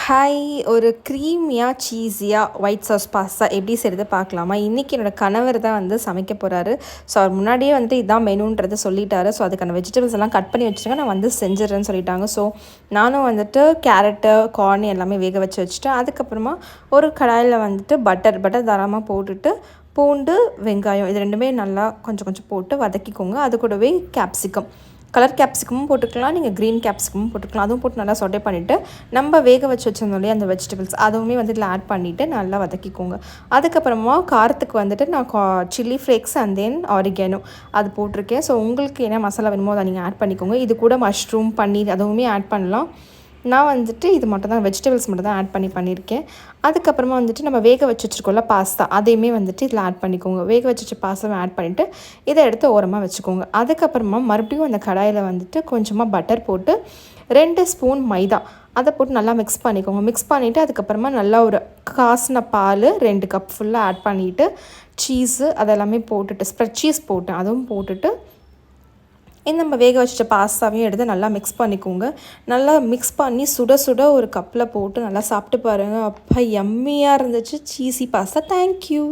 Hi, ஒரு க்ரீமியாக சீஸியாக white sauce pasta எப்படி செய்கிறது பார்க்கலாமா? இன்றைக்கி என்னோடய கணவர் தான் வந்து சமைக்க போகிறாரு. ஸோ அவர் முன்னாடியே வந்துட்டு இதான் மெனுன்றது சொல்லிட்டாரு. ஸோ அதுக்கான வெஜிடபிள்ஸ் எல்லாம் கட் பண்ணி வச்சுருங்க, நான் வந்து செஞ்சிடறேன்னு சொல்லிட்டாங்க. ஸோ நானும் வந்துட்டு கேரட்டு, கார்ன் எல்லாமே வேக வச்சுட்டேன். அதுக்கப்புறமா ஒரு கடாயில் வந்துட்டு பட்டர் தாராளமாக போட்டுட்டு பூண்டு, வெங்காயம் இது ரெண்டுமே நல்லா கொஞ்சம் கொஞ்சம் போட்டு வதக்கிக்கோங்க. அது கூடவே கேப்சிகம், கலர் கேப்சிகமும் போட்டுக்கலாம், நீங்கள் க்ரீன் கேப்சிகமும் போட்டுக்கலாம். அதுவும் போட்டு நல்லா சொட்டே பண்ணிவிட்டு நம்ம வேக வச்சு வச்சுருந்தோம் இல்லையா அந்த வெஜிடபிள்ஸ், அதுவுமே வந்து இதில் ஆட் பண்ணிவிட்டு நல்லா வதக்கிக்கோங்க. அதுக்கப்புறமா காரத்துக்கு வந்துட்டு நான் chilli flakes and then oregano அது போட்டிருக்கேன். ஸோ உங்களுக்கு என்ன மசாலா வேணுமோ அதை நீங்கள் ஆட் பண்ணிக்கோங்க. இது கூட மஷ்ரூம், பன்னீர் அதுவுமே ஆட் பண்ணலாம். நான் வந்துட்டு இது மட்டும் தான், வெஜிடபிள்ஸ் மட்டும் தான் ஆட் பண்ணியிருக்கேன். அதுக்கப்புறமா வந்துட்டு நம்ம வேக வச்சு வச்சுருக்கோம்ல பாஸ்தா, அதையுமே வந்துட்டு இதில் ஆட் பண்ணிக்கோங்க. வேக வச்சு பாஸ்தாவை ஆட் பண்ணிவிட்டு இதை எடுத்து ஓரமாக வச்சுக்கோங்க. அதுக்கப்புறமா மறுபடியும் அந்த கடாயில் வந்துட்டு கொஞ்சமாக பட்டர் போட்டு 2 ஸ்பூன் மைதா அதை போட்டு நல்லா மிக்ஸ் பண்ணிக்கோங்க. மிக்ஸ் பண்ணிவிட்டு அதுக்கப்புறமா நல்லா ஒரு காசின பால் 2 கப் ஃபுல்லாக ஆட் பண்ணிவிட்டு சீஸு அதெல்லாமே போட்டுட்டு ஸ்ப்ரெட் சீஸ் போட்டேன், அதுவும் போட்டுட்டு இந்த நம்ம வேக வச்சுட்ட பாஸ்தாவையும் எடுத்து நல்லா மிக்ஸ் பண்ணிக்கோங்க. நல்லா மிக்ஸ் பண்ணி சுட சுட ஒரு கப்பில் போட்டு நல்லா சாப்பிட்டு பாருங்கள். அப்போ யம்மியாக இருந்துச்சு சீஸி பாஸ்தா. தேங்க்யூ.